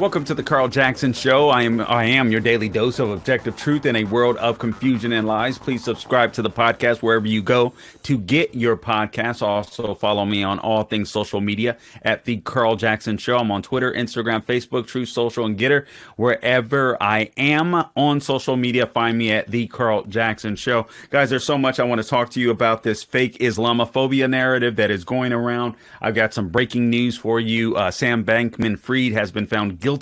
Welcome to the Carl Jackson Show. I am your daily dose of objective truth in a world of confusion and lies. Please subscribe to the podcast wherever you go to get your podcasts. Also follow me on all things social media at the Carl Jackson Show. I'm on Twitter, Instagram, Facebook, Truth Social, and Getter. Wherever I am on social media, find me at the Carl Jackson Show. Guys, there's so much I want to talk to you about this fake Islamophobia narrative that is going around. I've got some breaking news for you. Sam Bankman-Fried has been found guilty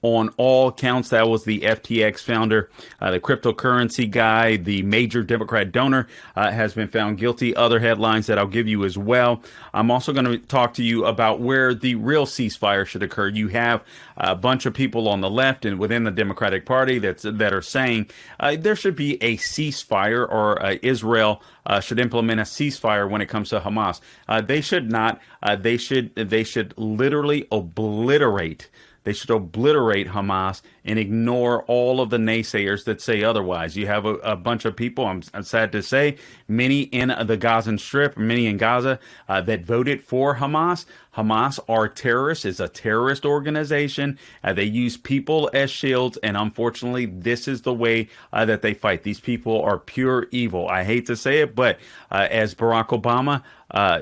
on all counts. That was the FTX founder, the cryptocurrency guy, the major Democrat donor, has been found guilty. Other headlines that I'll give you as well. I'm also going to talk to you about where the real ceasefire should occur. You have a bunch of people on the left and within the Democratic Party that are saying there should be a ceasefire, or Israel should implement a ceasefire when it comes to Hamas. They should not. They should literally obliterate. They should obliterate Hamas and ignore all of the naysayers that say otherwise. You have a bunch of people, I'm sad to say, many in the Gaza Strip, many in Gaza, that voted for Hamas. Hamas are terrorists, is a terrorist organization. They use people as shields, and unfortunately, this is the way that they fight. These people are pure evil. I hate to say it, but as Barack Obama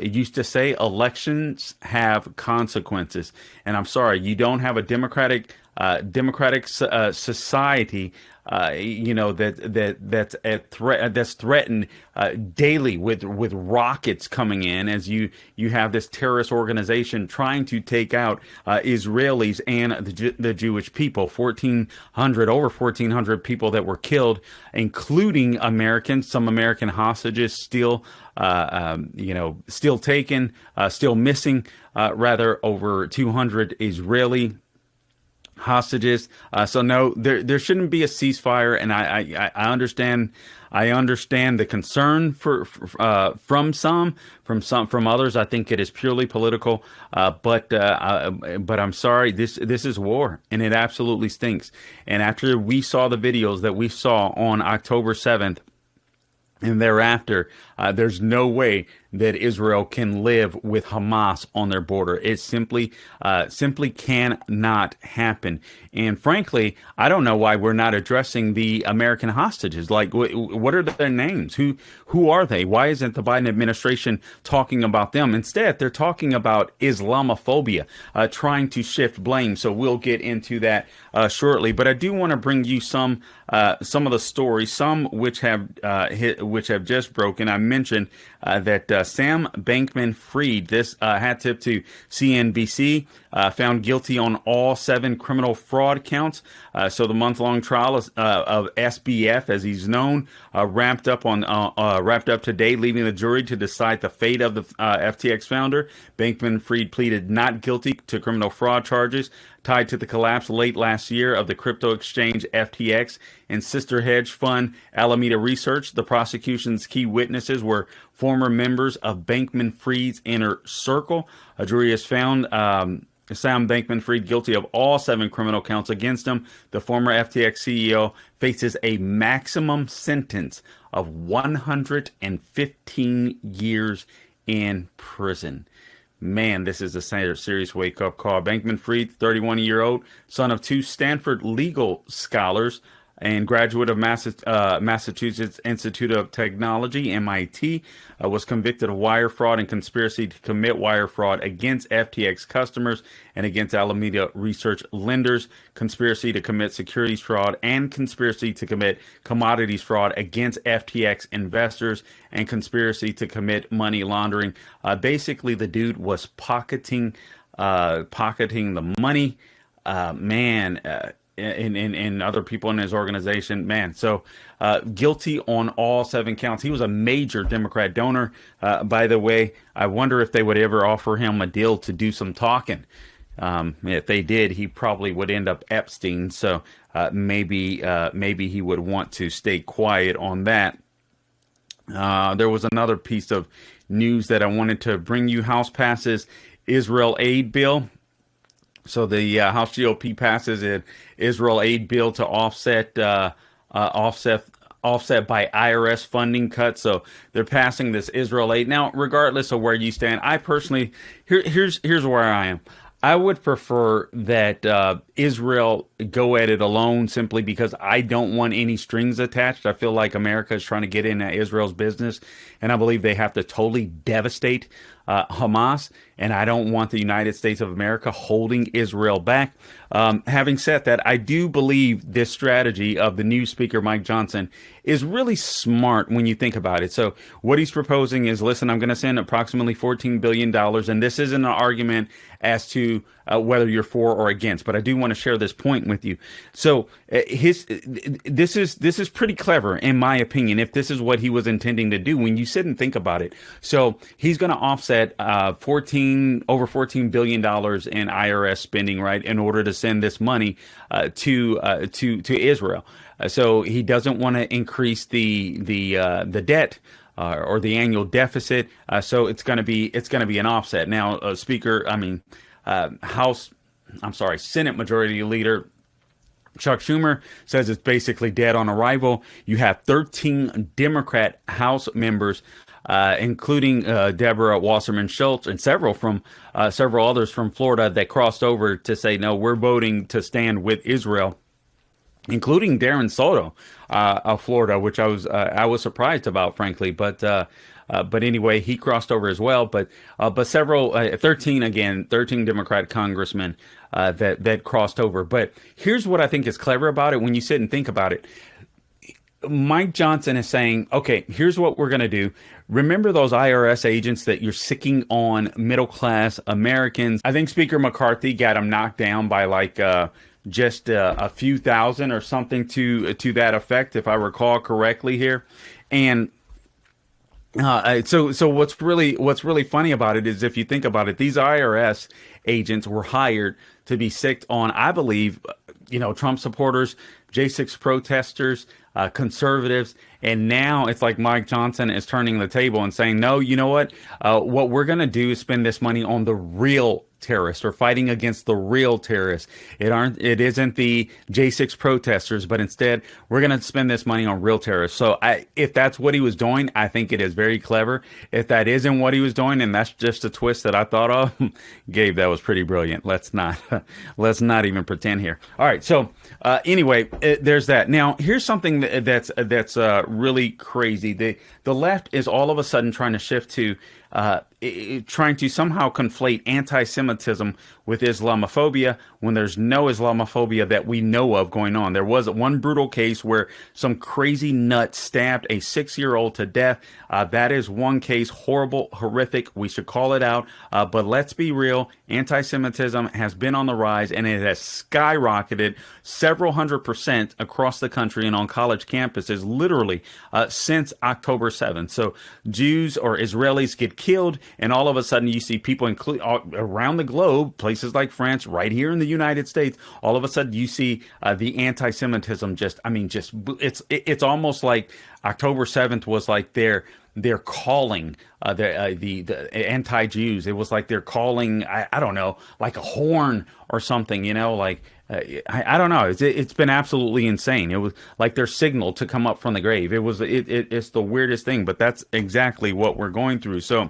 used to say, elections have consequences. And I'm sorry, you don't have a democratic society, that's threatened daily with rockets coming in, as you have this terrorist organization trying to take out Israelis and the Jewish people. Over 1,400 people that were killed, including Americans. Some American hostages still taken, still missing. Over 200 Israeli hostages. So no, there shouldn't be a ceasefire, and I understand the concern from others. I think it is purely political, but I'm sorry, this is war, and it absolutely stinks. And after we saw the videos that we saw on October 7th and thereafter, there's no way that Israel can live with Hamas on their border. It simply cannot happen. And frankly, I don't know why we're not addressing the American hostages. Like, what are their names? Who are they? Why isn't the Biden administration talking about them? Instead, they're talking about Islamophobia, trying to shift blame. So we'll get into that shortly. But I do want to bring you some of the stories, some which have just broken. I mentioned that Sam Bankman-Fried, this hat tip to CNBC, found guilty on all 7 criminal fraud counts. So the month-long trial of SBF, as he's known, wrapped up today, leaving the jury to decide the fate of the FTX founder. Bankman-Fried pleaded not guilty to criminal fraud charges tied to the collapse late last year of the crypto exchange FTX and sister hedge fund Alameda Research. The prosecution's key witnesses were former members of Bankman-Fried's inner circle. A jury has found Sam Bankman-Fried guilty of all 7 criminal counts against him. The former FTX CEO faces a maximum sentence of 115 years in prison. Man, this is a serious wake-up call. Bankman-Fried, 31-year-old, son of 2 Stanford legal scholars and graduate of Massachusetts Institute of Technology, MIT, was convicted of wire fraud and conspiracy to commit wire fraud against FTX customers and against Alameda Research lenders, conspiracy to commit securities fraud, and conspiracy to commit commodities fraud against FTX investors, and conspiracy to commit money laundering. Basically, the dude was pocketing the money. And other people in his organization, man. So guilty on all 7 counts. He was a major Democrat donor, by the way. I wonder if they would ever offer him a deal to do some talking. If they did, he probably would end up Epstein. So maybe he would want to stay quiet on that. There was another piece of news that I wanted to bring you. House passes Israel aid bill. So the House GOP passes an Israel aid bill to offset by IRS funding cuts. So they're passing this Israel aid. Now, regardless of where you stand, I personally, here's where I am. I would prefer that Israel go at it alone simply because I don't want any strings attached. I feel like America is trying to get into Israel's business, and I believe they have to totally devastate Hamas, and I don't want the United States of America holding Israel back. Having said that, I do believe this strategy of the new Speaker, Mike Johnson, is really smart when you think about it. So what he's proposing is, listen, I'm going to send approximately $14 billion, and this isn't an argument as to whether you're for or against, but I do want to share this point with you. So this is pretty clever, in my opinion, if this is what he was intending to do when you sit and think about it. So he's going to offset over $14 billion in IRS spending, right, in order to send this money to Israel. So he doesn't want to increase the debt or the annual deficit. So it's going to be an offset. Now, Senate Majority Leader Chuck Schumer says it's basically dead on arrival. You have 13 Democrat House members, including Deborah Wasserman Schultz and several others from Florida that crossed over to say, no, we're voting to stand with Israel, including Darren Soto of Florida, which I was surprised about, frankly. But anyway, he crossed over as well. But several 13 Democrat congressmen that crossed over. But here's what I think is clever about it when you sit and think about it. Mike Johnson is saying, okay, here's what we're going to do. Remember those IRS agents that you're sicking on middle-class Americans? I think Speaker McCarthy got them knocked down by just a few thousand or something to that effect, if I recall correctly here. And so what's really funny about it is, if you think about it, these IRS agents were hired to be sicked on, I believe, Trump supporters, J6 protesters, conservatives, and now it's like Mike Johnson is turning the table and saying, no, you know what we're going to do is spend this money on the real terrorists, or fighting against the real terrorists. It isn't the J6 protesters, but instead we're going to spend this money on real terrorists. So if that's what he was doing, I think it is very clever. If that isn't what he was doing, and that's just a twist that I thought of, Gabe, that was pretty brilliant. Let's not even pretend here. All right. So anyway, there's that. Now here's something that's really crazy. The left is all of a sudden trying to shift to trying to somehow conflate anti-Semitism with Islamophobia when there's no Islamophobia that we know of going on. There was one brutal case where some crazy nut stabbed a 6-year-old to death. That is one case, horrible, horrific. We should call it out. But let's be real. Anti-Semitism has been on the rise, and it has skyrocketed several hundred% across the country and on college campuses literally since October 7th. So Jews or Israelis get killed, and all of a sudden you see people around the globe, places like France, right here in the United States, all of a sudden you see the anti-Semitism it's almost like October 7th was like their calling, the anti-Jews. It was like they're calling, I don't know, like a horn or something, I don't know. It's been absolutely insane. It was like their signal to come up from the grave. It's the weirdest thing, but that's exactly what we're going through. So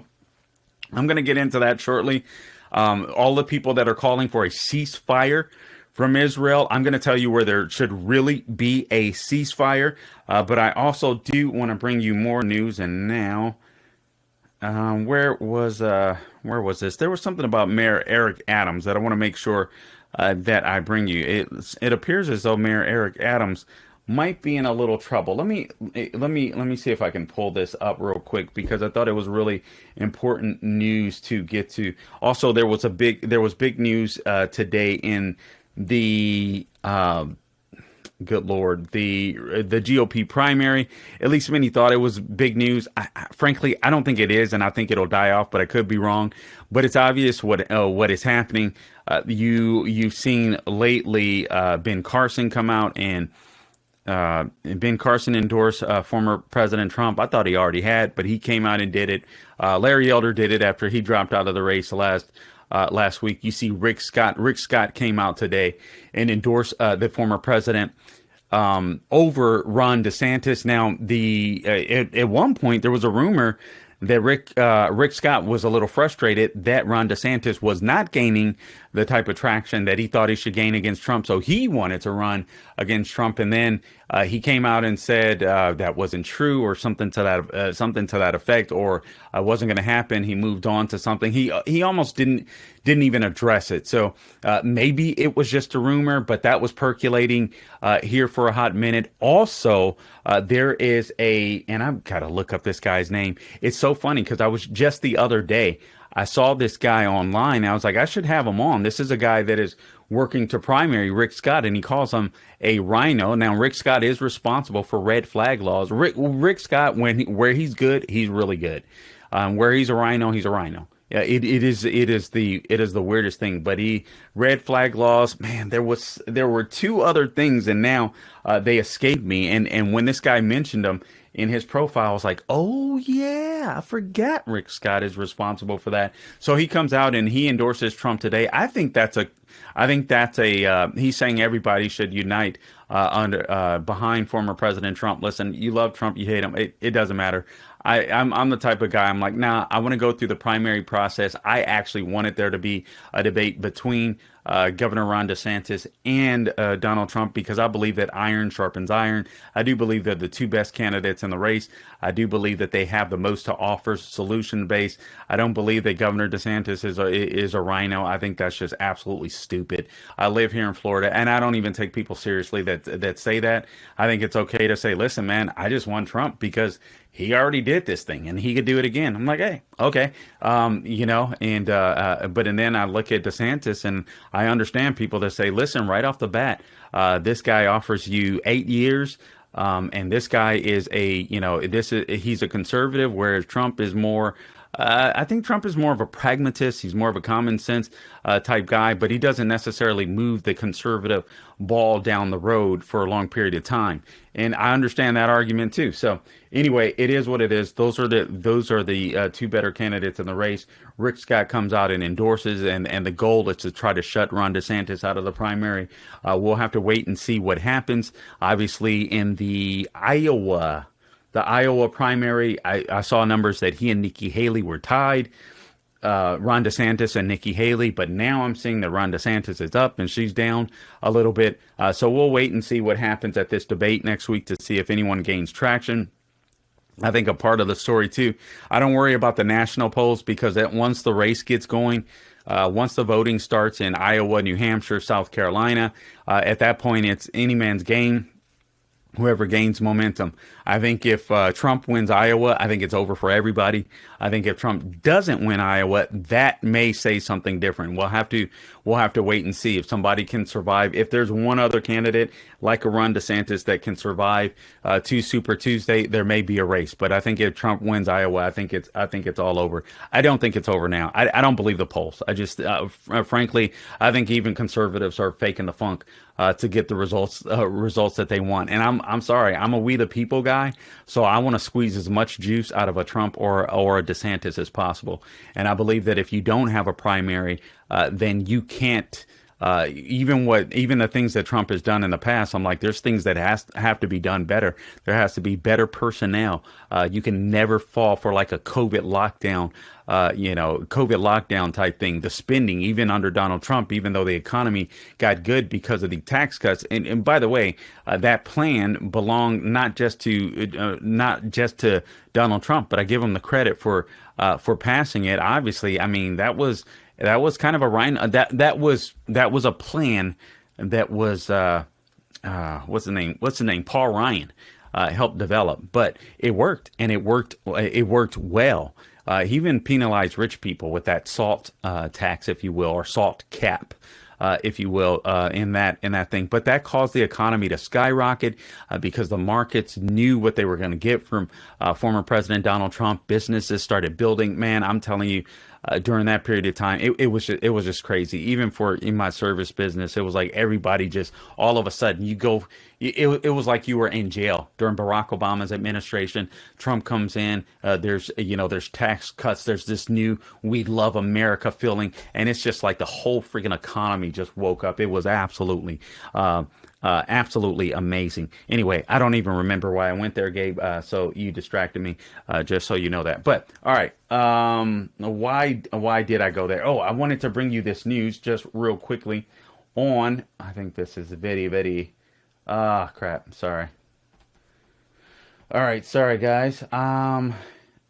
I'm going to get into that shortly. All the people that are calling for a ceasefire from Israel, I'm going to tell you where there should really be a ceasefire. But I also do want to bring you more news. And now, where was this? There was something about Mayor Eric Adams that I want to make sure that I bring you. It appears as though Mayor Eric Adams might be in a little trouble. Let me see if I can pull this up real quick, because I thought it was really important news to get to. Also, there was big news today in the good Lord, the GOP primary. At least many thought it was big news. Frankly, I don't think it is, and I think it'll die off, but I could be wrong. But it's obvious what is happening. You've seen lately Ben Carson come out, and Ben Carson endorsed former President Trump. I thought he already had, but he came out and did it. Larry Elder did it after he dropped out of the race last week. You see Rick Scott. Rick Scott came out today and endorsed the former president over Ron DeSantis. Now, at one point there was a rumor that Rick Scott was a little frustrated that Ron DeSantis was not gaining the type of traction that he thought he should gain against Trump. So he wanted to run against Trump, and then he came out and said that wasn't true, or something to that effect, or wasn't going to happen. He moved on to something. He almost didn't even address it. So maybe it was just a rumor, but that was percolating here for a hot minute. Also, there is and I've got to look up this guy's name. It's so funny because I was just the other day, I saw this guy online. I was like, I should have him on. This is a guy that is working to primary Rick Scott, and he calls him a rhino. Now, Rick Scott is responsible for red flag laws. Rick Scott, where he's good, he's really good. Where he's a rhino, he's a rhino. Yeah, it is the weirdest thing. But red flag laws, man. There were two other things, and now they escaped me. And when this guy mentioned them in his profile, I was like, oh yeah, I forgot Rick Scott is responsible for that. So he comes out and he endorses Trump today. I think that's he's saying everybody should unite behind former President Trump. Listen, you love Trump, you hate him. It doesn't matter. I'm the type of guy, I'm like, nah, I want to go through the primary process. I actually wanted there to be a debate between Governor Ron DeSantis and Donald Trump, because I believe that iron sharpens iron. I do believe they're the two best candidates in the race. I do believe that they have the most to offer solution-based. I don't believe that Governor DeSantis is a rhino. I think that's just absolutely stupid. I live here in Florida, and I don't even take people seriously that say that. I think it's okay to say, listen, man, I just want Trump because he already did this thing and he could do it again. I'm like, hey, okay. But then I look at DeSantis and I understand people that say, listen, right off the bat, this guy offers you 8 years. And this guy is he's a conservative, whereas Trump is more, I think Trump is more of a pragmatist. He's more of a common sense type guy, but he doesn't necessarily move the conservative ball down the road for a long period of time. And I understand that argument too. So anyway, it is what it is. Those are the two better candidates in the race. Rick Scott comes out and endorses, and the goal is to try to shut Ron DeSantis out of the primary. We'll have to wait and see what happens. Obviously, in the Iowa primary, I saw numbers that he and Nikki Haley were tied. Ron DeSantis and Nikki Haley, but now I'm seeing that Ron DeSantis is up and she's down a little bit. So we'll wait and see what happens at this debate next week to see if anyone gains traction. I think a part of the story too, I don't worry about the national polls, because once the race gets going, once the voting starts in Iowa, New Hampshire, South Carolina, at that point it's any man's game. Whoever gains momentum. I think if Trump wins Iowa, I think it's over for everybody. I think if Trump doesn't win Iowa, that may say something different. We'll have to wait and see if somebody can survive. If there's one other candidate like a Ron DeSantis that can survive to Super Tuesday, there may be a race. But I think if Trump wins Iowa, I think it's all over. I don't think it's over now. I don't believe the polls. I just frankly, I think even conservatives are faking the funk to get the results that they want. And I'm sorry, I'm a we the people guy, so I want to squeeze as much juice out of a Trump or a DeSantis as possible. And I believe that if you don't have a primary, then you can't. Even the things that Trump has done in the past, I'm like, there's things that have to be done better. There has to be better personnel. You can never fall for like a COVID lockdown type thing. The spending, even under Donald Trump, even though the economy got good because of the tax cuts. And by the way, that plan belonged not just to Donald Trump, but I give him the credit for passing it. Obviously, I mean, that was kind of a rhino. That was a plan that was what's the name? Paul Ryan helped develop, but it worked, and it worked well. He even penalized rich people with that salt tax, if you will, or salt cap, if you will, in that thing. But that caused the economy to skyrocket because the markets knew what they were going to get from former President Donald Trump. Businesses started building. Man, I'm telling you, during that period of time, it was just crazy. Even in my service business, it was like everybody just all of a sudden you go it was like you were in jail during Barack Obama's administration. Trump comes in, there's tax cuts, there's this new "we love America" feeling, and it's just like the whole freaking economy just woke up. It was absolutely amazing. Anyway, I don't even remember why I went there, Gabe. So you distracted me, just so you know that. But all right, why did I go there? Oh, I wanted to bring you this news just real quickly. I think this is very. Crap. Sorry. All right, sorry guys. I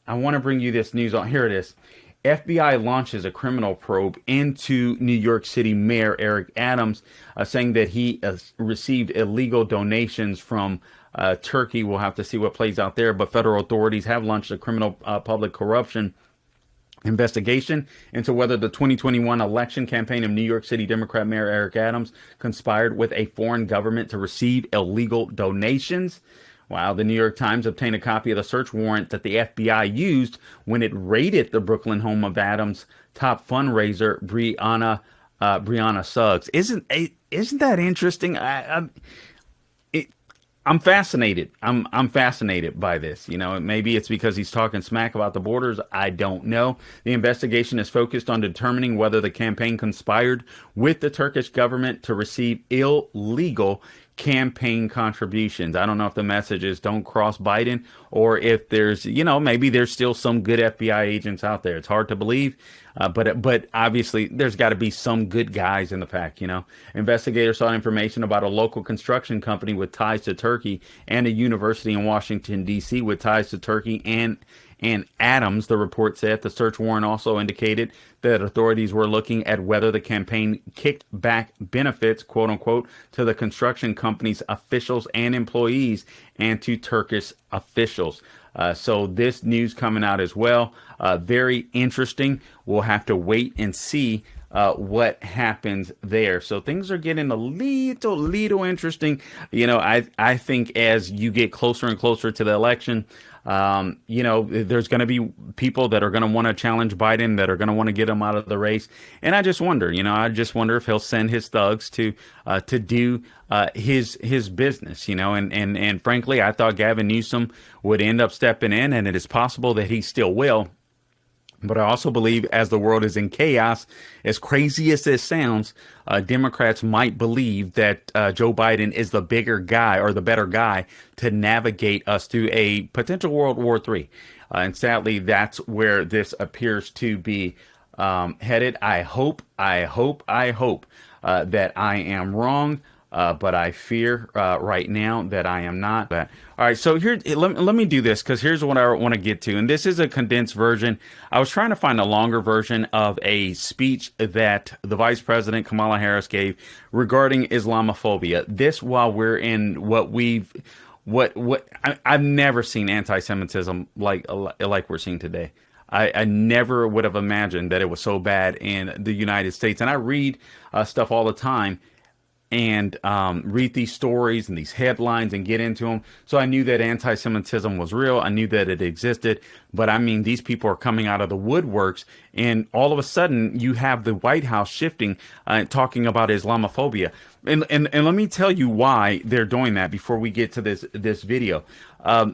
want to bring you this news on. Here it is. FBI launches a criminal probe into New York City Mayor Eric Adams, saying that he received illegal donations from Turkey. We'll have to see what plays out there, but federal authorities have launched a criminal public corruption investigation into whether the 2021 election campaign of New York City Democrat Mayor Eric Adams conspired with a foreign government to receive illegal donations. Wow, the New York Times obtained a copy of the search warrant that the FBI used when it raided the Brooklyn home of Adams' top fundraiser, Brianna Suggs. Isn't that interesting? I'm fascinated. I'm fascinated by this. You know, maybe it's because he's talking smack about the borders. I don't know. The investigation is focused on determining whether the campaign conspired with the Turkish government to receive illegal campaign contributions. I don't know if the message is don't cross Biden, or if there's, maybe there's still some good FBI agents out there. It's hard to believe, but obviously there's got to be some good guys in the pack. Investigators sought information about a local construction company with ties to Turkey and a university in Washington, D.C. with ties to Turkey and Adams. The report said the search warrant also indicated that authorities were looking at whether the campaign kicked back benefits, quote unquote, to the construction company's officials and employees and to Turkish officials. So this news coming out as well, very interesting. We'll have to wait and see what happens there. So things are getting a little interesting. I think as you get closer and closer to the election, there's going to be people that are going to want to challenge Biden, that are going to want to get him out of the race. And I just wonder, if he'll send his thugs to do his business, and frankly, I thought Gavin Newsom would end up stepping in, and it is possible that he still will. But I also believe as the world is in chaos, as crazy as this sounds, Democrats might believe that Joe Biden is the bigger guy or the better guy to navigate us through a potential World War III. And sadly, that's where this appears to be headed. I hope that I am wrong. But I fear right now that I am not. All right, so here, let me do this, because here's what I want to get to. And this is a condensed version. I was trying to find a longer version of a speech that the Vice President Kamala Harris gave regarding Islamophobia. This, while we're in I've never seen anti-Semitism like we're seeing today. I never would have imagined that it was so bad in the United States. And I read stuff all the time, and read these stories and these headlines and get into them. So I knew that anti-Semitism was real. I knew that it existed. But I mean, these people are coming out of the woodworks, and all of a sudden you have the White House shifting, talking about Islamophobia. And let me tell you why they're doing that before we get to this video.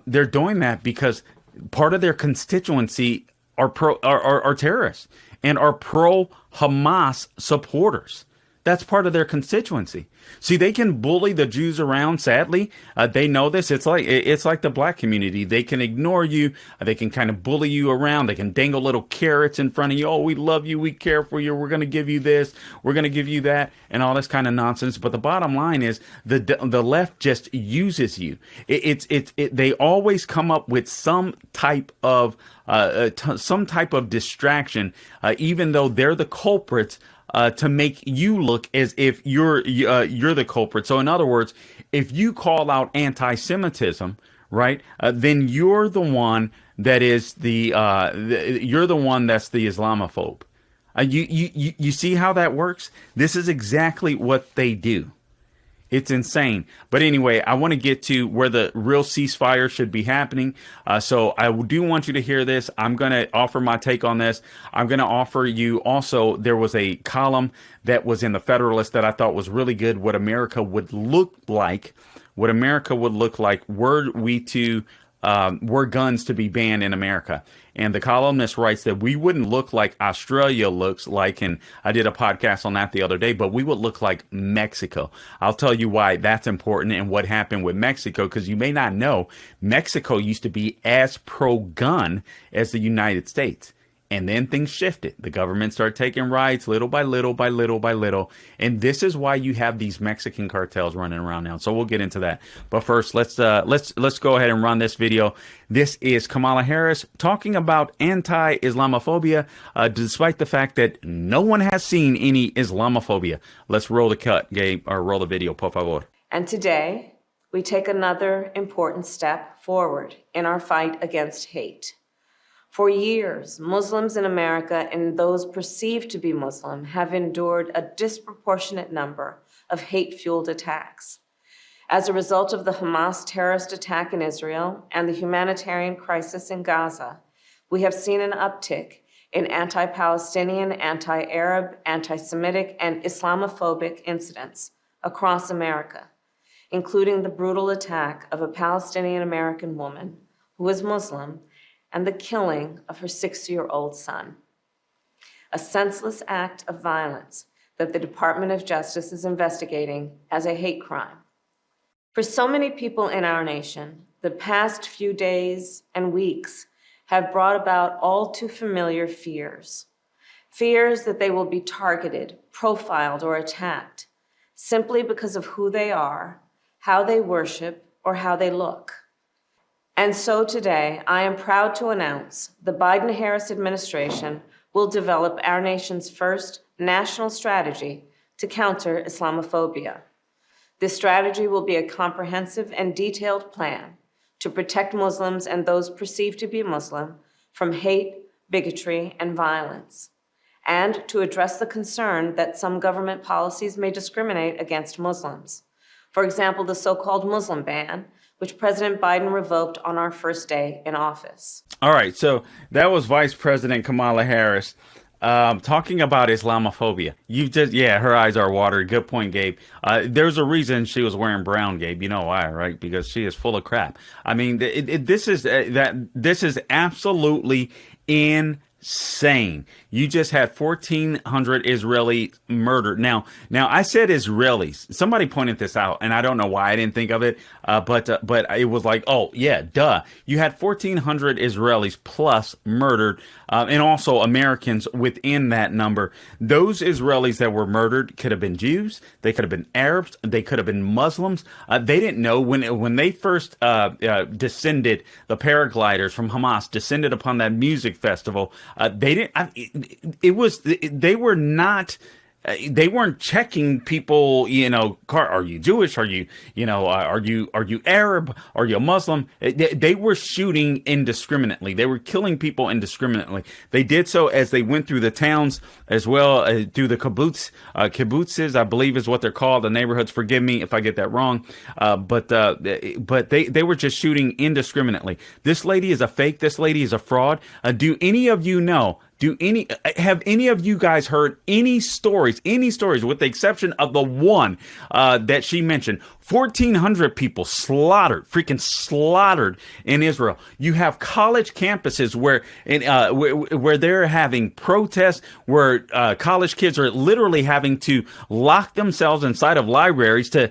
They're doing that because part of their constituency are terrorists and are pro-Hamas supporters. That's part of their constituency. See, they can bully the Jews around. Sadly, they know this. It's like the black community. They can ignore you. They can kind of bully you around. They can dangle little carrots in front of you. Oh, we love you. We care for you. We're going to give you this. We're going to give you that, and all this kind of nonsense. But the bottom line is the left just uses you. They always come up with some type of distraction, even though they're the culprits. To make you look as if you're the culprit. So in other words, if you call out anti-Semitism, right, then you're the one that is you're the one that's the Islamophobe. You see how that works? This is exactly what they do. It's insane. But anyway, I want to get to where the real ceasefire should be happening. So I do want you to hear this. I'm going to offer my take on this. I'm going to offer you also, there was a column that was in the Federalist that I thought was really good, what America would look like what America would look like were guns to be banned in America. And the columnist writes that we wouldn't look like Australia looks like, and I did a podcast on that the other day, but we would look like Mexico. I'll tell you why that's important and what happened with Mexico, because you may not know, Mexico used to be as pro-gun as the United States. And then things shifted. The government started taking rights little by little by little by little. And this is why you have these Mexican cartels running around now. So we'll get into that. But first, let's go ahead and run this video. This is Kamala Harris talking about anti-Islamophobia, despite the fact that no one has seen any Islamophobia. Let's roll the cut, Gabe, or roll the video, por favor. And today, we take another important step forward in our fight against hate. For years, Muslims in America and those perceived to be Muslim have endured a disproportionate number of hate-fueled attacks. As a result of the Hamas terrorist attack in Israel and the humanitarian crisis in Gaza, we have seen an uptick in anti-Palestinian, anti-Arab, anti-Semitic, and Islamophobic incidents across America, including the brutal attack of a Palestinian-American woman who is Muslim and the killing of her 6-year-old son. A senseless act of violence that the Department of Justice is investigating as a hate crime. For so many people in our nation, the past few days and weeks have brought about all too familiar fears. Fears that they will be targeted, profiled, or attacked simply because of who they are, how they worship, or how they look. And so today, I am proud to announce the Biden-Harris administration will develop our nation's first national strategy to counter Islamophobia. This strategy will be a comprehensive and detailed plan to protect Muslims and those perceived to be Muslim from hate, bigotry, and violence, and to address the concern that some government policies may discriminate against Muslims. For example, the so-called Muslim ban, which President Biden revoked on our first day in office. All right, so that was Vice President Kamala Harris talking about Islamophobia. Her eyes are watery. Good point, Gabe. There's a reason she was wearing brown, Gabe. You know why, right? Because she is full of crap. I mean, this is absolutely insane. You just had 1,400 Israelis murdered. Now I said Israelis. Somebody pointed this out, and I don't know why I didn't think of it. But it was like, oh yeah, duh. You had 1,400 Israelis plus murdered, and also Americans within that number. Those Israelis that were murdered could have been Jews. They could have been Arabs. They could have been Muslims. They didn't know when they first descended. The paragliders from Hamas descended upon that music festival. They didn't. They were not. They weren't checking people, are you Jewish? Are you Arab? Are you a Muslim? They were shooting indiscriminately. They were killing people indiscriminately. They did so as they went through the towns as well, through the kibbutzes, I believe is what they're called, the neighborhoods. Forgive me if I get that wrong. But they were just shooting indiscriminately. This lady is a fake. This lady is a fraud. Do any of you know? Have any of you guys heard any stories, with the exception of the one that she mentioned? 1,400 people freaking slaughtered in Israel. You have college campuses where they're having protests, where college kids are literally having to lock themselves inside of libraries to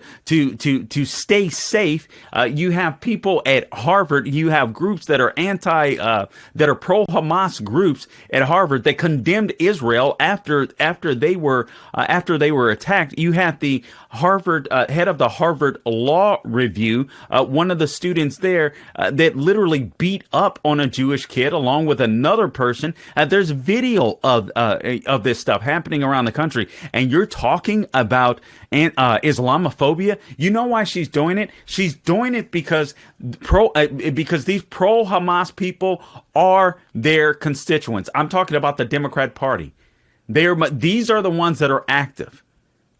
stay safe. You have people at Harvard. You have groups that are that are pro-Hamas groups at Harvard that condemned Israel after they were attacked. You have the Harvard head of the Harvard Law Review, one of the students there that literally beat up on a Jewish kid along with another person. There's video of this stuff happening around the country, and you're talking about Islamophobia. You know why she's doing it? She's doing it because these pro-Hamas people are their constituents. I'm talking about the Democrat Party. These are the ones that are active,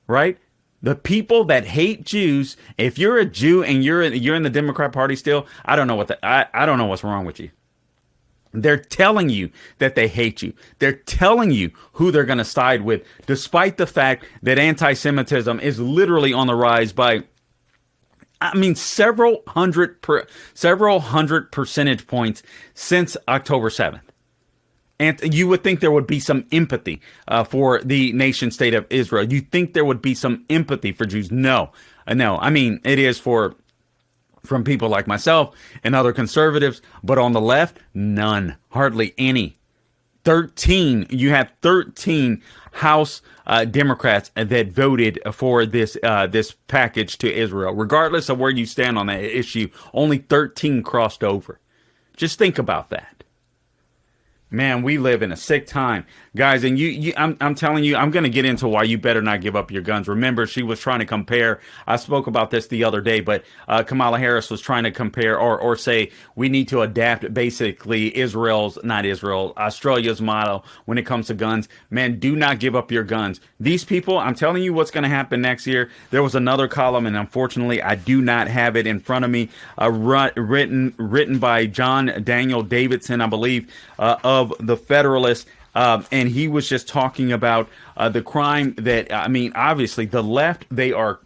right? The people that hate Jews. If you're a Jew and you're in the Democrat Party still, I don't know I don't know what's wrong with you. They're telling you that they hate you. They're telling you who they're going to side with, despite the fact that anti-Semitism is literally on the rise by I mean, several hundred percentage points since October 7th. And you would think there would be some empathy for the nation state of Israel. You think there would be some empathy for Jews. No. I mean, it is from people like myself and other conservatives, but on the left, none, hardly any. You had 13 House Democrats that voted for this package to Israel. Regardless of where you stand on that issue, only 13 crossed over. Just think about that. Man, we live in a sick time, guys. And I'm telling you, I'm going to get into why you better not give up your guns. Remember, she was trying to compare. I spoke about this the other day, but Kamala Harris was trying to compare or say we need to adapt basically Australia's model when it comes to guns. Man, do not give up your guns. These people, I'm telling you what's going to happen next year. There was another column, and unfortunately, I do not have it in front of me, written by John Daniel Davidson, I believe, of the Federalist, and he was just talking about the crime that, I mean, obviously the left, they are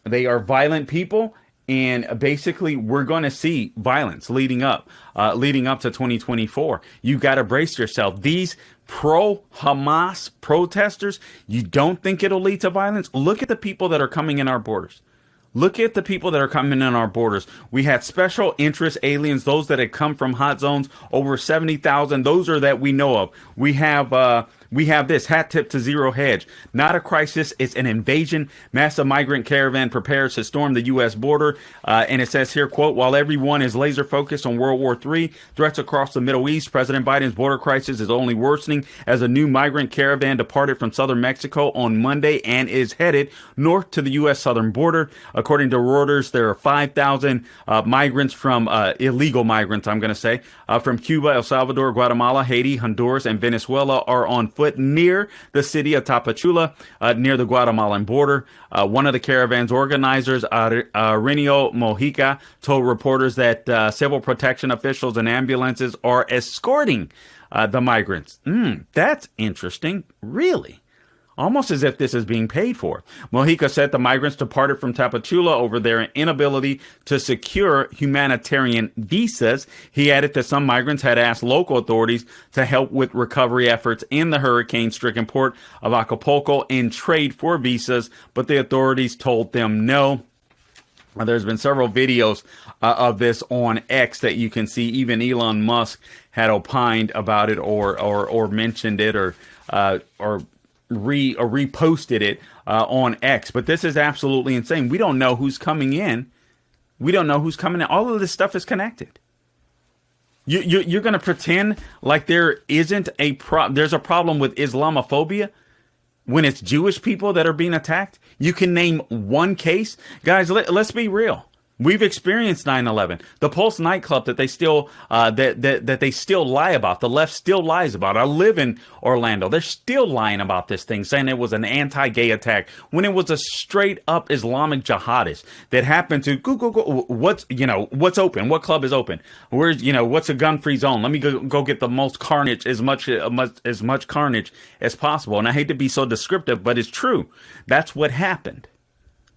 violent people, and basically we're going to see violence leading up to 2024. You got to brace yourself. These pro-Hamas protesters, you don't think it'll lead to violence? Look at the people that are coming in our borders. Look at the people that are coming in our borders. We had special interest aliens, those that had come from hot zones, over 70,000. Those are that we know of. We have this hat tip to zero hedge. Not a crisis. It's an invasion. Massive migrant caravan prepares to storm the U.S. border. And it says here, quote, while everyone is laser focused on World War III, threats across the Middle East, President Biden's border crisis is only worsening as a new migrant caravan departed from southern Mexico on Monday and is headed north to the U.S. southern border. According to Reuters, there are 5,000 migrants from illegal migrants, I'm going to say, from Cuba, El Salvador, Guatemala, Haiti, Honduras, and Venezuela are on foot near the city of Tapachula, near the Guatemalan border. One of the caravan's organizers, Renio Mojica, told reporters that civil protection officials and ambulances are escorting the migrants. That's interesting. Really? Almost as if this is being paid for. Mojica said the migrants departed from Tapachula over their inability to secure humanitarian visas. He added that some migrants had asked local authorities to help with recovery efforts in the hurricane-stricken port of Acapulco in trade for visas, but the authorities told them no. There's been several videos of this on X that you can see. Even Elon Musk had opined about it or mentioned it or reposted it on X. But this is absolutely insane. We don't know who's coming in. We don't know who's coming in. All of this stuff is connected. You're going to pretend like there isn't there's a problem with Islamophobia when it's Jewish people that are being attacked. You can name one case. Guys, let's be real. We've experienced 9/11, the Pulse nightclub that they still that they still lie about. The left still lies about. I live in Orlando. They're still lying about this thing, saying it was an anti-gay attack when it was a straight up Islamic jihadist that happened to go. What's open? What club is open? Where's what's a gun-free zone? Let me go get the most carnage, as much carnage as possible. And I hate to be so descriptive, but it's true. That's what happened.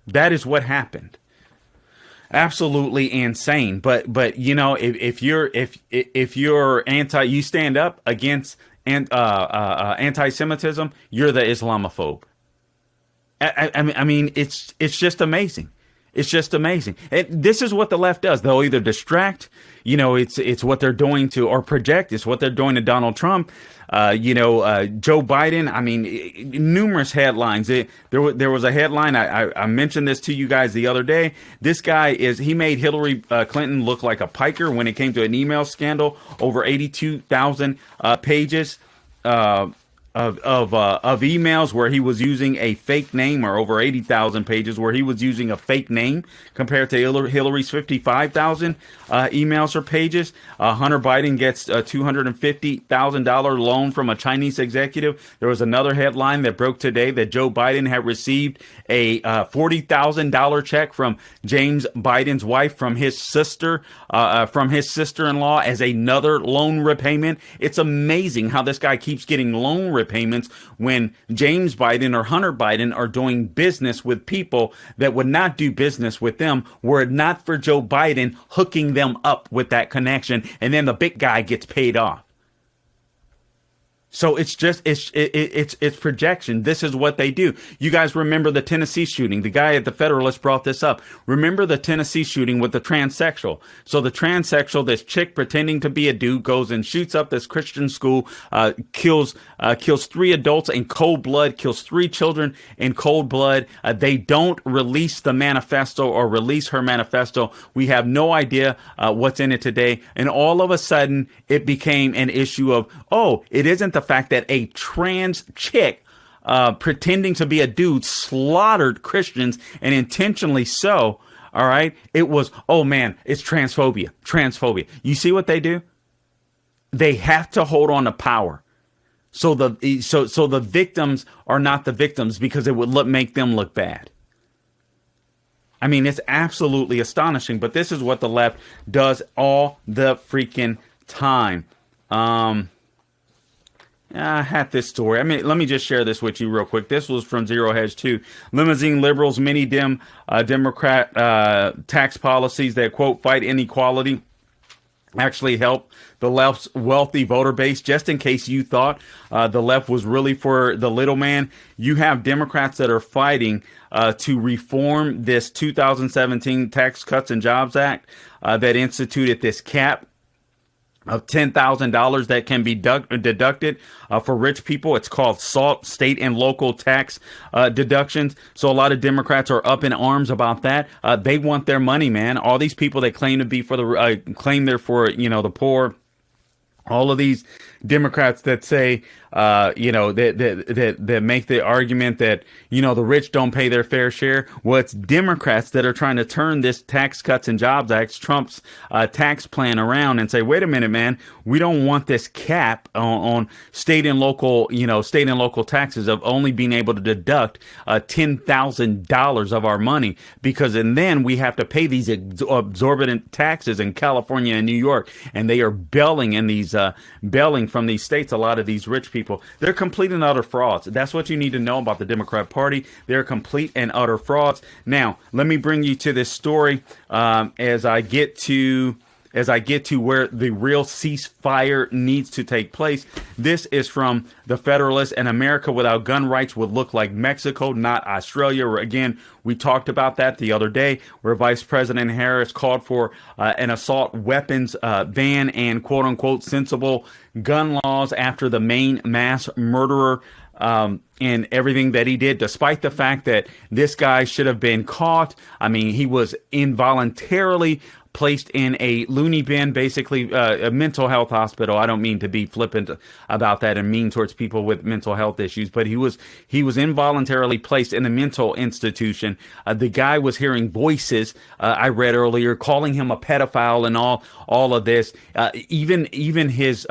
That is what happened. Absolutely insane. But if you're you stand up against anti-Semitism, you're the Islamophobe. I mean, it's just amazing. It's just amazing. This is what the left does. They'll either distract, it's what they're doing to, or project. It's what they're doing to Donald Trump. Joe Biden. I mean, numerous headlines. There was a headline. I mentioned this to you guys the other day. This guy he made Hillary Clinton look like a piker when it came to an email scandal. Over 82,000 pages of emails where he was using a fake name, or over 80,000 pages where he was using a fake name, compared to Hillary's 55,000 emails or pages. Hunter Biden gets a $250,000 loan from a Chinese executive. There was another headline that broke today that Joe Biden had received a $40,000 check from James Biden's wife from his sister-in-law as another loan repayment. It's amazing how this guy keeps getting loan repayments payments when James Biden or Hunter Biden are doing business with people that would not do business with them were it not for Joe Biden hooking them up with that connection, and then the big guy gets paid off. So it's just it's projection. This is what they do. You guys remember the Tennessee shooting? The guy at the Federalist brought this up. Remember the Tennessee shooting with the transsexual? So the transsexual, this chick pretending to be a dude, goes and shoots up this Christian school, kills 3 adults in cold blood, kills 3 children in cold blood. They don't release the manifesto or release her manifesto. We have no idea what's in it today. And all of a sudden, it became an issue of, oh, it isn't the fact that a trans chick pretending to be a dude slaughtered Christians, and intentionally so. All right. It was, oh man, it's transphobia. You see what they do? They have to hold on to power. So the victims are not the victims because it would make them look bad. I mean, it's absolutely astonishing, but this is what the left does all the freaking time. I had this story. I mean, let me just share this with you real quick. This was from Zero Hedge 2. Limousine liberals, many Democrat tax policies that, quote, fight inequality actually help the left's wealthy voter base. Just in case you thought the left was really for the little man, you have Democrats that are fighting to reform this 2017 Tax Cuts and Jobs Act that instituted this cap of $10,000 that can be deducted for rich people. It's called SALT, state and local tax deductions. So a lot of Democrats are up in arms about that. They want their money, man. All these people that claim to be for the claim they're for, the poor. All of these Democrats that say, that make the argument that, the rich don't pay their fair share. Well, it's Democrats that are trying to turn this Tax Cuts and Jobs Act, Trump's tax plan, around and say, wait a minute, man, we don't want this cap on state and local taxes of only being able to deduct $10,000 of our money, because and then we have to pay these exorbitant taxes in California and New York, and they are belling from these states. A lot of these rich people, they're complete and utter frauds. That's what you need to know about the Democrat Party. They're complete and utter frauds. Now, let me bring you to this story as I get to where the real ceasefire needs to take place. This is from the Federalist. And America without gun rights would look like Mexico, not Australia. Again, we talked about that the other day, where Vice President Harris called for an assault weapons ban and quote unquote sensible gun laws after the Maine mass murderer and everything that he did, despite the fact that this guy should have been caught. I mean, he was involuntarily placed in a loony bin, basically a mental health hospital. I don't mean to be flippant about that and mean towards people with mental health issues, but he was involuntarily placed in a mental institution. The guy was hearing voices, I read earlier, calling him a pedophile and all of this. Even his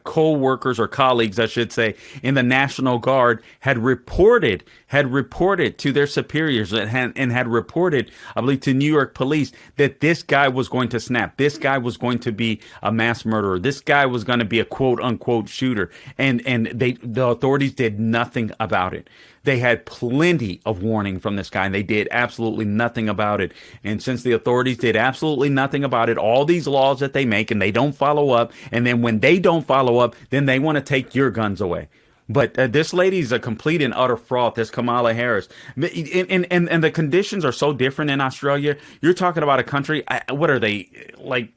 co-workers or colleagues, I should say, in the National Guard had reported to their superiors and had reported, I believe, to New York police that this guy was going to snap. This guy was going to be a mass murderer. This guy was going to be a quote unquote shooter. And the authorities did nothing about it. They had plenty of warning from this guy, and they did absolutely nothing about it. And since the authorities did absolutely nothing about it, all these laws that they make and they don't follow up, and then when they don't follow up, then they want to take your guns away. But this lady's a complete and utter fraud, this Kamala Harris. And the conditions are so different in Australia. You're talking about a country, what are they, like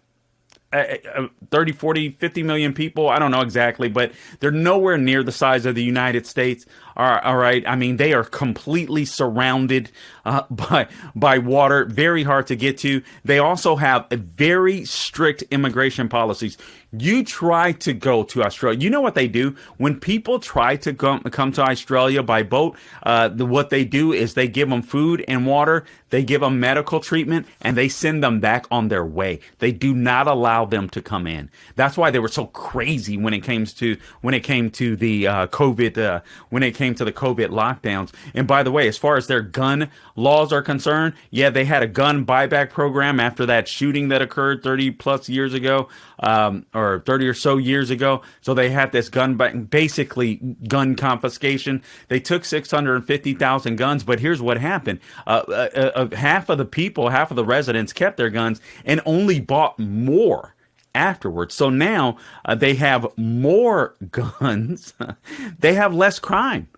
30, 40, 50 million people? I don't know exactly, but they're nowhere near the size of the United States. All right. I mean, they are completely surrounded by water, very hard to get to. They also have a very strict immigration policies. You try to go to Australia. You know what they do? When people try to come to Australia by boat, what they do is they give them food and water, they give them medical treatment, and they send them back on their way. They do not allow allow them to come in. That's why they were so crazy when it came to the COVID lockdowns. And by the way, as far as their gun laws are concerned, yeah, they had a gun buyback program after that shooting that occurred 30 plus years ago, or 30 or so years ago. So they had this basically gun confiscation. They took 650,000 guns, but here's what happened. Half of the residents kept their guns and only bought more afterwards. So now they have more guns. They have less crime,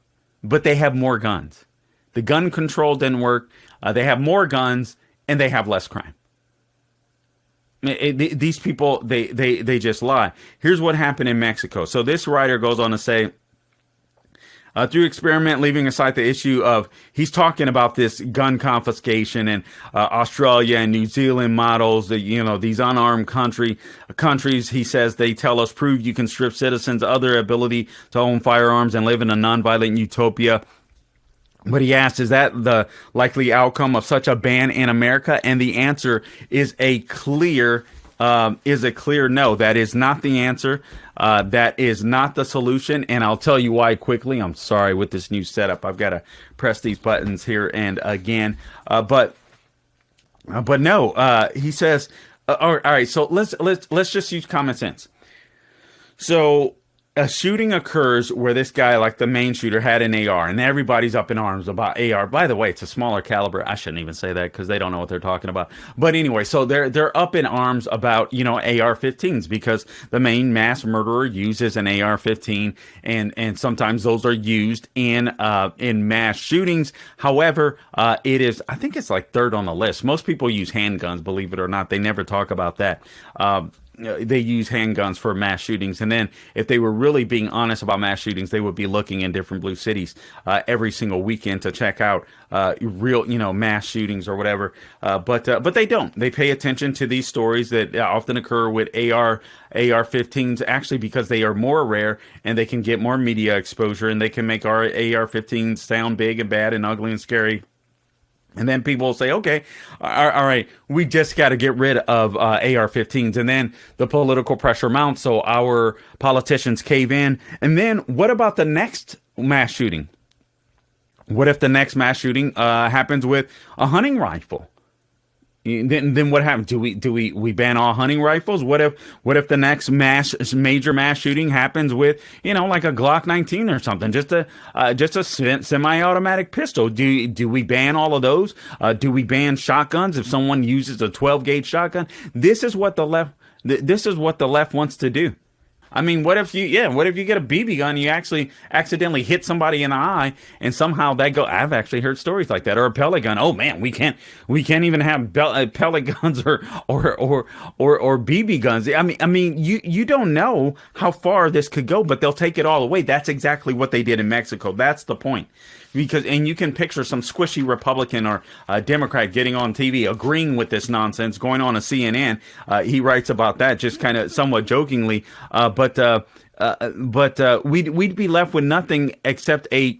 but they have more guns. The gun control didn't work. They have more guns and they have less crime. These people, they just lie. Here's what happened in Mexico. So this writer goes on to say, through experiment, leaving aside the issue of, he's talking about this gun confiscation and Australia and New Zealand models, that, these unarmed countries, he says, they tell us, prove you can strip citizens of their ability to own firearms and live in a nonviolent utopia. But he asks, is that the likely outcome of such a ban in America? And the answer is a clear no. That is not the answer. That is not the solution. And I'll tell you why quickly. I'm sorry, with this new setup, I've got to press these buttons here and again. But no, he says, all right, so let's just use common sense. So a shooting occurs where this guy, like the main shooter, had an AR, and everybody's up in arms about AR. By the way, it's a smaller caliber. I shouldn't even say that because they don't know what they're talking about. But anyway, so they're up in arms about, AR-15s, because the main mass murderer uses an AR-15, and sometimes those are used in mass shootings. However, I think it's like third on the list. Most people use handguns, believe it or not. They never talk about that. They use handguns for mass shootings. And then if they were really being honest about mass shootings, they would be looking in different blue cities every single weekend to check out real, mass shootings or whatever. But they don't. They pay attention to these stories that often occur with AR-15s, actually, because they are more rare and they can get more media exposure, and they can make our AR-15s sound big and bad and ugly and scary. And then people will say, okay, all right, we just got to get rid of AR-15s. And then the political pressure mounts, so our politicians cave in. And then what about the next mass shooting? What if the next mass shooting happens with a hunting rifle? Then what happens? Do we ban all hunting rifles? What if the next major mass shooting happens with, like a Glock 19 or something, just a semi-automatic pistol? Do we ban all of those? Do we ban shotguns if someone uses a 12-gauge shotgun? This is what the left wants to do. I mean, what if you get a BB gun, you actually accidentally hit somebody in the eye, and somehow I've actually heard stories like that. Or a pellet gun. Oh man, we can't even have pellet guns or BB guns. I mean, you don't know how far this could go, but they'll take it all away. That's exactly what they did in Mexico. That's the point. And you can picture some squishy Republican or Democrat getting on TV agreeing with this nonsense, going on a CNN. He writes about that just kind of somewhat jokingly, but we'd be left with nothing except a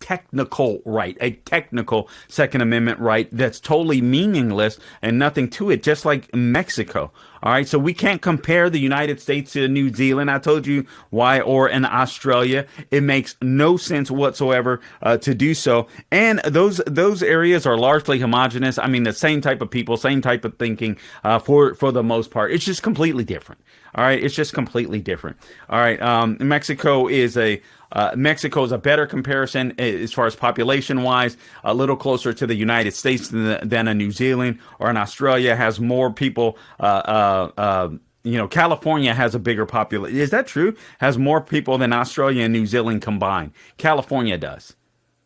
technical right, a technical Second Amendment right that's totally meaningless and nothing to it, just like Mexico. All right, so we can't compare the United States to New Zealand. I told you why, or in Australia. It makes no sense whatsoever to do so. And those areas are largely homogenous. I mean, the same type of people, same type of thinking for the most part. It's just completely different. All right, it's just completely different. All right, Mexico is a better comparison as far as population-wise, a little closer to the United States than a New Zealand, or an Australia has more people. California has a bigger population. Is that true? Has more people than Australia and New Zealand combined. California does.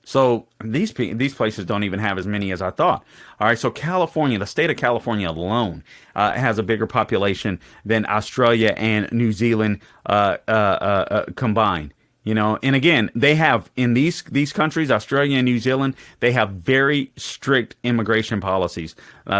So these places don't even have as many as I thought. All right, so California, the state of California alone, has a bigger population than Australia and New Zealand combined. And again, they have in these countries, Australia and New Zealand, they have very strict immigration policies.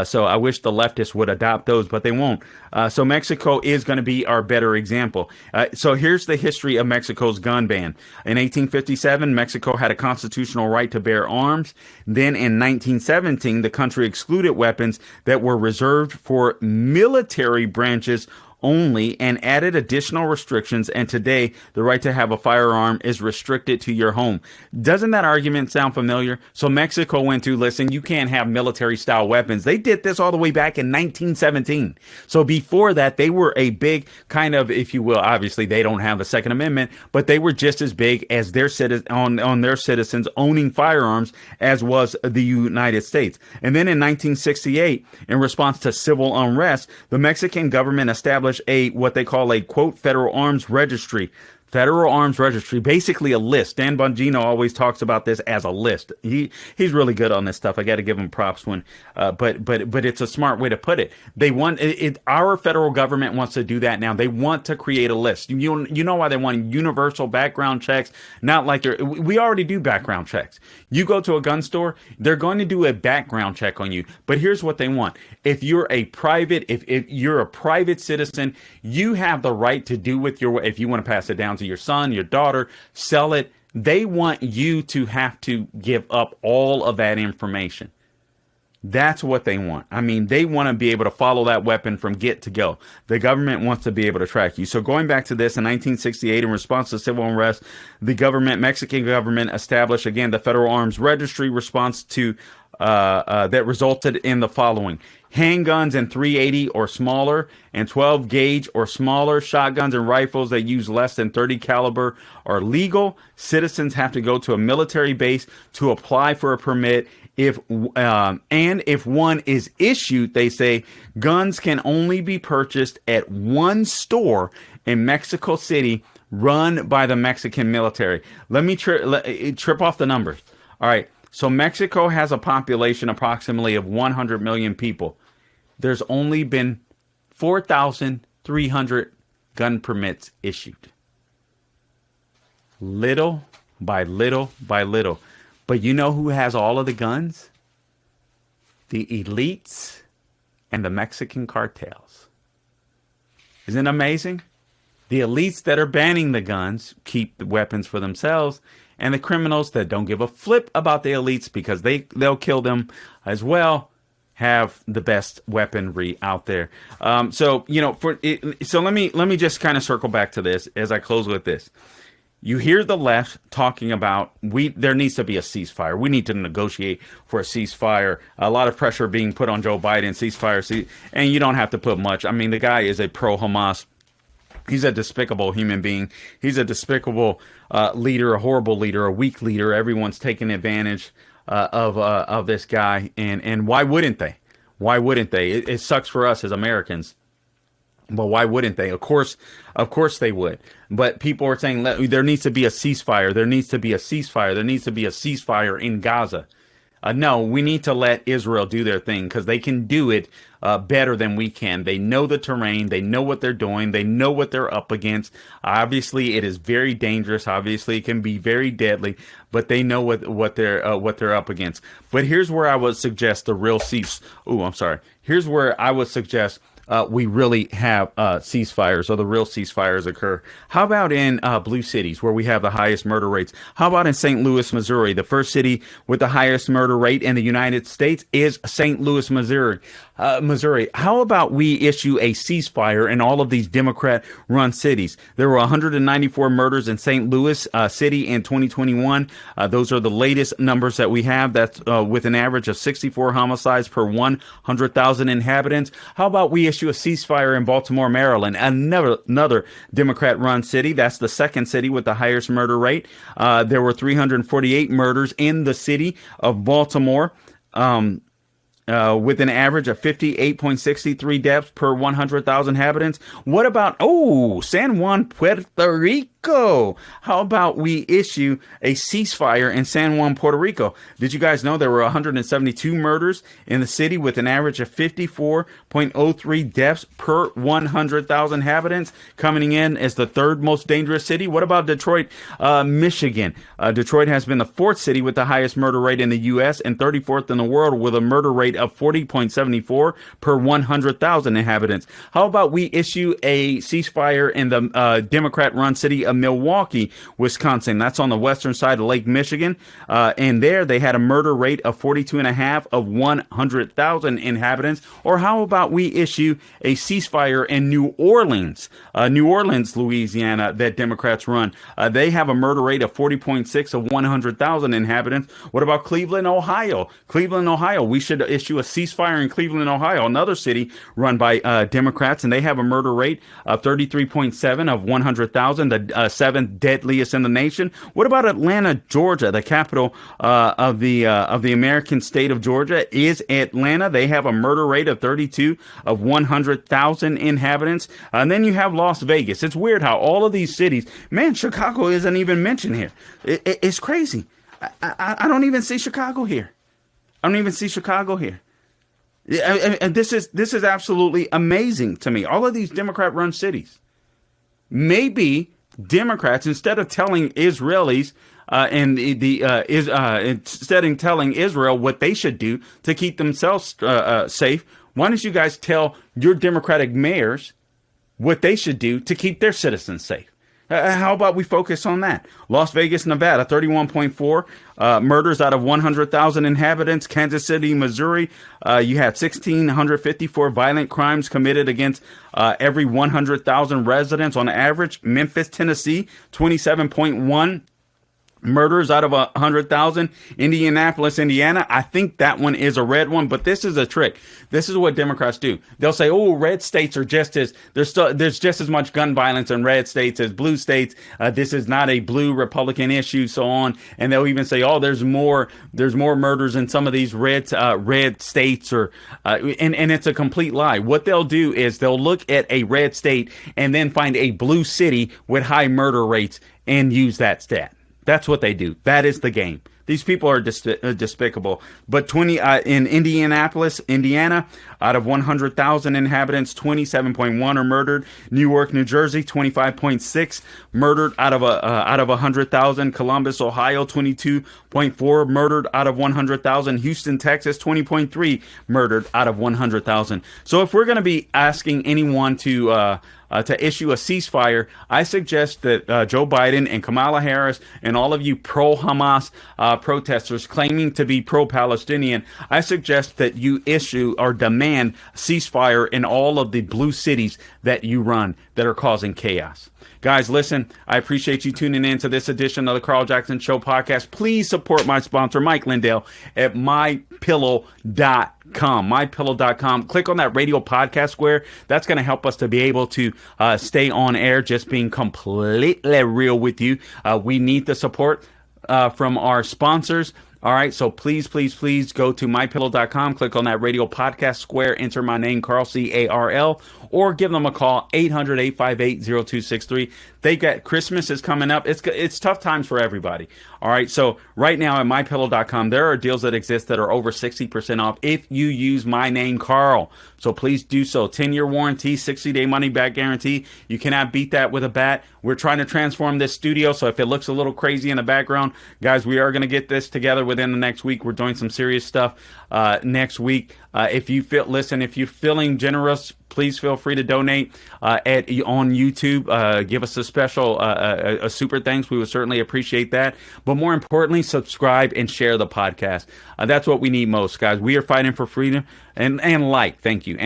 So I wish the leftists would adopt those, but they won't. So Mexico is going to be our better example. So here's the history of Mexico's gun ban. In 1857, Mexico had a constitutional right to bear arms. Then in 1917, the country excluded weapons that were reserved for military branches only and added additional restrictions, and today the right to have a firearm is restricted to your home. Doesn't that argument sound familiar? So Mexico went to, listen, you can't have military style weapons. They did this all the way back in 1917. So before that, they were a big kind of, if you will, obviously they don't have the Second Amendment, but they were just as big as their on their citizens owning firearms as was the United States. And then in 1968, in response to civil unrest, the Mexican government established what they call a, quote, federal arms registry. Federal Arms Registry, basically a list. Dan Bongino always talks about this as a list. He's really good on this stuff. I got to give him props but it's a smart way to put it. They want it. Our federal government wants to do that now. They want to create a list. You know why they want universal background checks? Not like we already do background checks. You go to a gun store, they're going to do a background check on you. But here's what they want. If you're a private citizen, you have the right to do with if you want to pass it down to your son, your daughter, sell it. They want you to have to give up all of that information. That's what they want. I mean, they want to be able to follow that weapon from get to go. The government wants to be able to track you. So going back to this, in 1968, in response to civil unrest, the Mexican government established, again, the Federal Arms Registry response to that resulted in the following: handguns in .380 or smaller and 12 gauge or smaller, shotguns and rifles that use less than 30 caliber are legal. Citizens have to go to a military base to apply for a permit. If one is issued, they say guns can only be purchased at one store in Mexico City run by the Mexican military. Let me trip off the numbers. All right. So Mexico has a population approximately of 100 million people. There's only been 4,300 gun permits issued. Little by little by little. But you know who has all of the guns? The elites and the Mexican cartels. Isn't it amazing? The elites that are banning the guns keep the weapons for themselves, and the criminals that don't give a flip about the elites because they'll kill them as well have the best weaponry out there. So let me just kind of circle back to this as I close with this. You hear the left talking about there needs to be a ceasefire. We need to negotiate for a ceasefire. A lot of pressure being put on Joe Biden, ceasefire, and you don't have to put much. I mean, the guy is a pro-Hamas. He's a despicable human being. He's a despicable leader, a horrible leader, a weak leader. Everyone's taking advantage of this guy, and why wouldn't they? Why wouldn't they? It sucks for us as Americans. But why wouldn't they? Of course they would. But people are saying there needs to be a ceasefire. There needs to be a ceasefire. There needs to be a ceasefire in Gaza. No, we need to let Israel do their thing because they can do it better than we can. They know the terrain. They know what they're doing. They know what they're up against. Obviously, it is very dangerous. Obviously, it can be very deadly. But they know what they're up against. But here's where I would suggest the real Here's where I would suggest we really have ceasefires, or the real ceasefires occur. How about in blue cities where we have the highest murder rates? How about in St. Louis, Missouri? The first city with the highest murder rate in the United States is St. Louis, Missouri. How about we issue a ceasefire in all of these Democrat-run cities? There were 194 murders in St. Louis City in 2021. Those are the latest numbers that we have. That's with an average of 64 homicides per 100,000 inhabitants. How about we issue a ceasefire in Baltimore, Maryland, another Democrat-run city? That's the second city with the highest murder rate. There were 348 murders in the city of Baltimore. With an average of 58.63 deaths per 100,000 inhabitants. What about, San Juan, Puerto Rico? Rico. How about we issue a ceasefire in San Juan, Puerto Rico? Did you guys know there were 172 murders in the city with an average of 54.03 deaths per 100,000 inhabitants, coming in as the third most dangerous city? What about Detroit, Michigan? Detroit has been the fourth city with the highest murder rate in the U.S. and 34th in the world with a murder rate of 40.74 per 100,000 inhabitants. How about we issue a ceasefire in the Democrat-run city of Milwaukee, Wisconsin? That's on the western side of Lake Michigan. And there they had a murder rate of 42.5 of 100,000 inhabitants. Or how about we issue a ceasefire in New Orleans, Louisiana, that Democrats run? They have a murder rate of 40.6 of 100,000 inhabitants. What about Cleveland, Ohio? We should issue a ceasefire in Cleveland, Ohio, another city run by Democrats, and they have a murder rate of 33.7 of 100,000, the seventh deadliest in the nation. What about Atlanta, Georgia? The capital of the American state of Georgia is Atlanta. They have a murder rate of 32 of 100,000 inhabitants. And then you have Las Vegas. It's weird how all of these cities, man, Chicago isn't even mentioned here. It's crazy. I don't even see Chicago here. And this is absolutely amazing to me. All of these Democrat-run cities. Maybe Democrats, instead of telling Israelis instead of telling Israel what they should do to keep themselves safe, why don't you guys tell your Democratic mayors what they should do to keep their citizens safe? How about we focus on that? Las Vegas, Nevada, 31.4 murders out of 100,000 inhabitants. Kansas City, Missouri, you had 1,654 violent crimes committed against every 100,000 residents on average. Memphis, Tennessee, 27.1 murders out of 100,000. Indianapolis, Indiana, I think that one is a red one, but this is a trick. This is what Democrats do. They'll say, oh, red states are there's just as much gun violence in red states as blue states. This is not a blue Republican issue, so on. And they'll even say, oh, there's more murders in some of these red states, and it's a complete lie. What they'll do is they'll look at a red state and then find a blue city with high murder rates and use that stat. That's what they do. That is the game. These people are despicable. But in Indianapolis, Indiana, out of 100,000 inhabitants, 27.1 are murdered. New York, New Jersey, 25.6 murdered out of 100,000. Columbus, Ohio, 22.4 murdered out of 100,000. Houston, Texas, 20.3 murdered out of 100,000. So if we're going to be asking anyone to issue a ceasefire, I suggest that Joe Biden and Kamala Harris and all of you pro-Hamas protesters claiming to be pro-Palestinian, I suggest that you issue or demand ceasefire in all of the blue cities that you run that are causing chaos. Guys, listen, I appreciate you tuning in to this edition of the Carl Jackson Show podcast. Please support my sponsor, Mike Lindell, at mypillow.com. mypillow.com. Click on that radio podcast square. That's going to help us to be able to stay on air, just being completely real with you. We need the support from our sponsors. All right, so please go to mypillow.com, click on that radio podcast square, enter my name, Carl, C-A-R-L, or give them a call, 800-858-0263. They got Christmas is coming up. It's tough times for everybody. All right, so right now at mypillow.com, there are deals that exist that are over 60% off if you use my name, Carl. So please do so. 10-year warranty, 60-day money-back guarantee. You cannot beat that with a bat. We're trying to transform this studio, so if it looks a little crazy in the background, guys, we are going to get this together within the next week. We're doing some serious stuff next week. If you're feeling generous, please feel free to donate on YouTube. Give us a special a super thanks. We would certainly appreciate that. But more importantly, subscribe and share the podcast. That's what we need most, guys. We are fighting for freedom and thank you,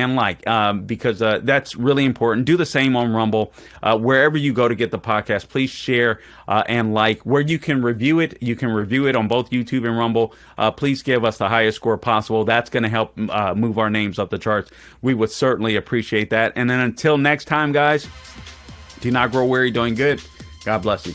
because that's really important. Do the same on Rumble. Wherever you go to get the podcast, please share and like. Where you can review it, on both YouTube and Rumble. Please give us the highest score possible. That's going to help move our names up the charts. We would certainly appreciate that. And then until next time, guys, do not grow weary doing good. God bless you.